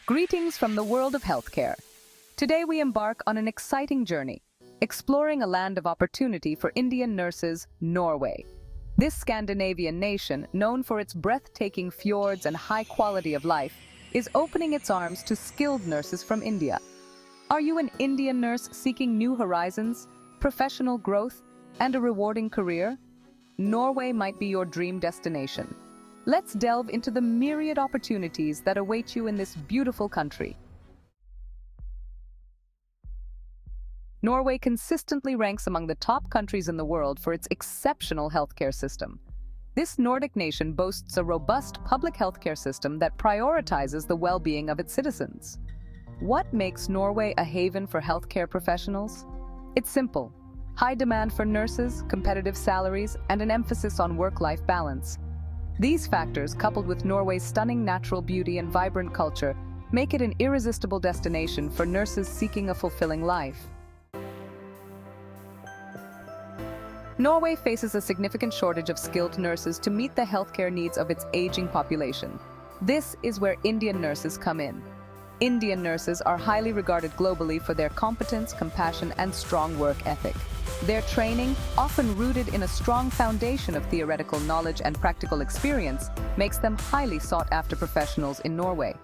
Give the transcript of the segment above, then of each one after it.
Greetings from the world of healthcare. Today we embark on an exciting journey, exploring a land of opportunity for Indian nurses, Norway. This Scandinavian nation, known for its breathtaking fjords and high quality of life, is opening its arms to skilled nurses from India. Are you an Indian nurse seeking new horizons, professional growth, and a rewarding career? Norway might be your dream destination. Let's delve into the myriad opportunities that await you in this beautiful country. Norway consistently ranks among the top countries in the world for its exceptional healthcare system. This Nordic nation boasts a robust public healthcare system that prioritizes the well-being of its citizens. What makes Norway a haven for healthcare professionals? It's simple: high demand for nurses, competitive salaries, and an emphasis on work-life balance. These factors, coupled with Norway's stunning natural beauty and vibrant culture, make it an irresistible destination for nurses seeking a fulfilling life. Norway faces a significant shortage of skilled nurses to meet the healthcare needs of its aging population. This is where Indian nurses come in. Indian nurses are highly regarded globally for their competence, compassion, and strong work ethic. Their training, often rooted in a strong foundation of theoretical knowledge and practical experience, makes them highly sought-after professionals in Norway.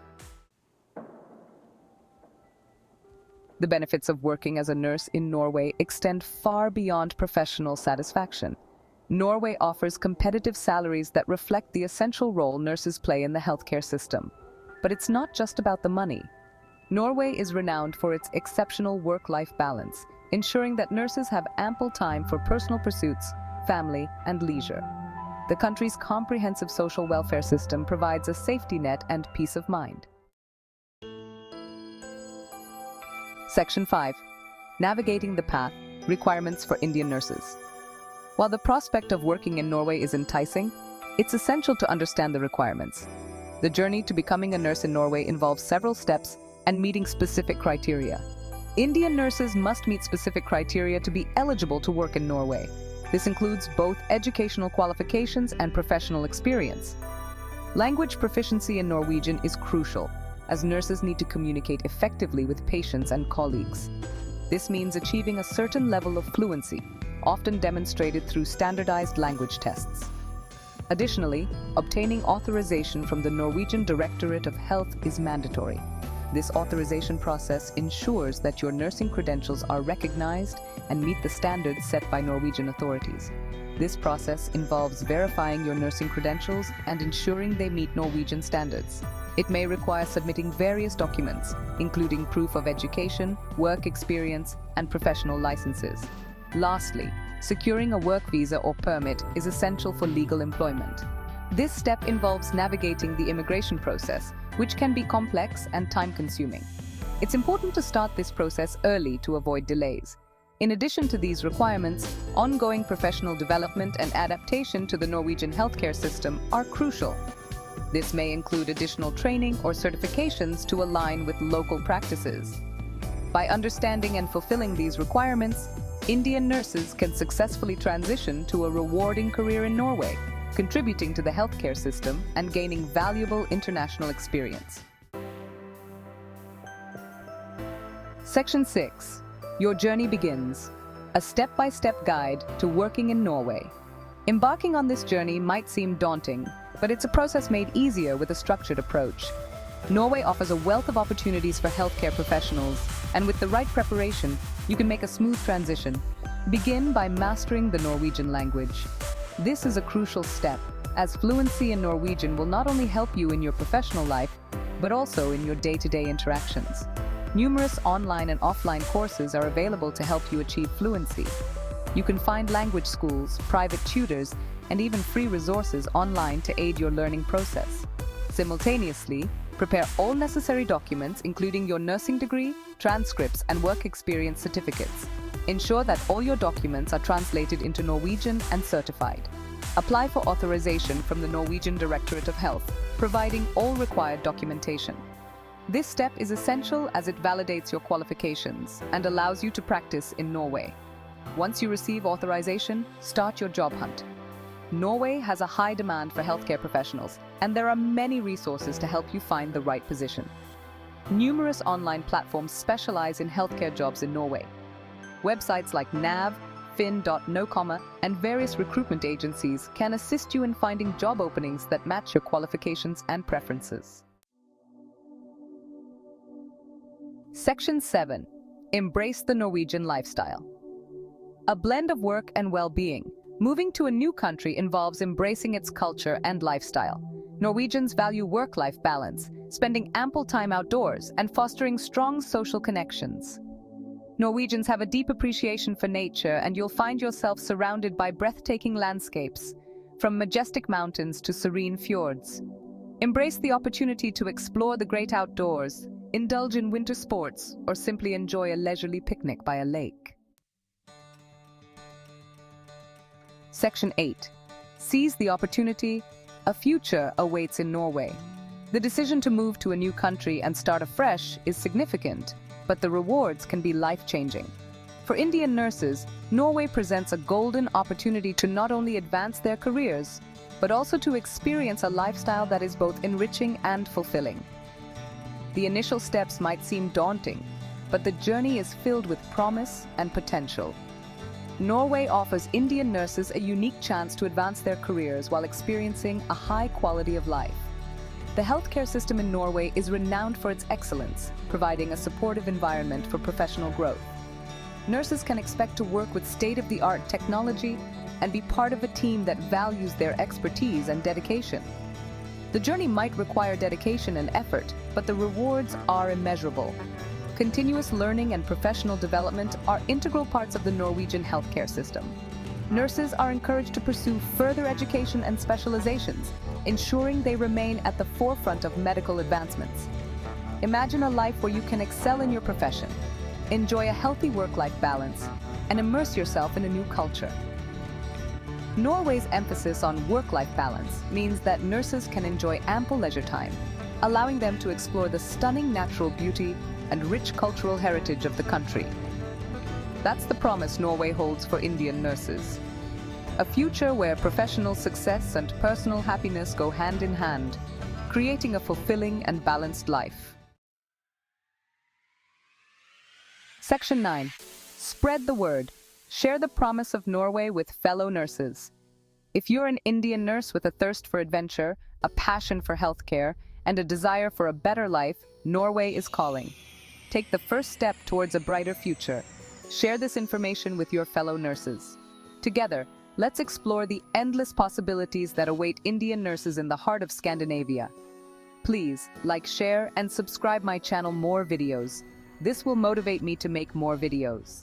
The benefits of working as a nurse in Norway extend far beyond professional satisfaction. Norway offers competitive salaries that reflect the essential role nurses play in the healthcare system. But it's not just about the money. Norway is renowned for its exceptional work-life balance, ensuring that nurses have ample time for personal pursuits, family, and leisure. The country's comprehensive social welfare system provides a safety net and peace of mind. Section 5. Navigating the path, requirements for Indian nurses. While the prospect of working in Norway is enticing, it's essential to understand the requirements. The journey to becoming a nurse in Norway involves several steps and meeting specific criteria. Indian nurses must meet specific criteria to be eligible to work in Norway. This includes both educational qualifications and professional experience. Language proficiency in Norwegian is crucial, as nurses need to communicate effectively with patients and colleagues. This means achieving a certain level of fluency, often demonstrated through standardized language tests. Additionally, obtaining authorization from the Norwegian Directorate of Health is mandatory. This authorization process ensures that your nursing credentials are recognized and meet the standards set by Norwegian authorities. This process involves verifying your nursing credentials and ensuring they meet Norwegian standards. It may require submitting various documents, including proof of education, work experience, and professional licenses. Lastly, securing a work visa or permit is essential for legal employment. This step involves navigating the immigration process, which can be complex and time-consuming. It's important to start this process early to avoid delays. In addition to these requirements, ongoing professional development and adaptation to the Norwegian healthcare system are crucial. This may include additional training or certifications to align with local practices. By understanding and fulfilling these requirements, Indian nurses can successfully transition to a rewarding career in Norway, contributing to the healthcare system and gaining valuable international experience. Section 6. Your journey begins. A step-by-step guide to working in Norway. Embarking on this journey might seem daunting, but it's a process made easier with a structured approach. Norway offers a wealth of opportunities for healthcare professionals, and with the right preparation, you can make a smooth transition. Begin by mastering the Norwegian language. This is a crucial step, as fluency in Norwegian will not only help you in your professional life, but also in your day-to-day interactions. Numerous online and offline courses are available to help you achieve fluency. You can find language schools, private tutors, and even free resources online to aid your learning process. Simultaneously, prepare all necessary documents, including your nursing degree, transcripts, and work experience certificates. Ensure that all your documents are translated into Norwegian and certified. Apply for authorization from the Norwegian Directorate of Health, providing all required documentation. This step is essential as it validates your qualifications and allows you to practice in Norway. Once you receive authorization, start your job hunt. Norway has a high demand for healthcare professionals, and there are many resources to help you find the right position. Numerous online platforms specialize in healthcare jobs in Norway. Websites like Nav, Finn.no, and various recruitment agencies can assist you in finding job openings that match your qualifications and preferences. Section 7. Embrace the Norwegian lifestyle. A blend of work and well-being. Moving to a new country involves embracing its culture and lifestyle. Norwegians value work-life balance, spending ample time outdoors, and fostering strong social connections. Norwegians have a deep appreciation for nature, and you'll find yourself surrounded by breathtaking landscapes, from majestic mountains to serene fjords. Embrace the opportunity to explore the great outdoors, indulge in winter sports, or simply enjoy a leisurely picnic by a lake. Section 8. Seize the opportunity. A future awaits in Norway. The decision to move to a new country and start afresh is significant, but the rewards can be life-changing. For Indian nurses, Norway presents a golden opportunity to not only advance their careers, but also to experience a lifestyle that is both enriching and fulfilling. The initial steps might seem daunting, but the journey is filled with promise and potential. Norway offers Indian nurses a unique chance to advance their careers while experiencing a high quality of life. The healthcare system in Norway is renowned for its excellence, providing a supportive environment for professional growth. Nurses can expect to work with state-of-the-art technology and be part of a team that values their expertise and dedication. The journey might require dedication and effort, but the rewards are immeasurable. Continuous learning and professional development are integral parts of the Norwegian healthcare system. Nurses are encouraged to pursue further education and specializations, ensuring they remain at the forefront of medical advancements. Imagine a life where you can excel in your profession, enjoy a healthy work-life balance, and immerse yourself in a new culture. Norway's emphasis on work-life balance means that nurses can enjoy ample leisure time, allowing them to explore the stunning natural beauty and rich cultural heritage of the country. That's the promise Norway holds for Indian nurses. A future where professional success and personal happiness go hand in hand, creating a fulfilling and balanced life. Section 9. Spread the word. Share the promise of Norway with fellow nurses. If you're an Indian nurse with a thirst for adventure, a passion for healthcare, and a desire for a better life, Norway is calling. Take the first step towards a brighter future. Share this information with your fellow nurses. Together, let's explore the endless possibilities that await Indian nurses in the heart of Scandinavia. Please like, share, and subscribe my channel more videos. This will motivate me to make more videos.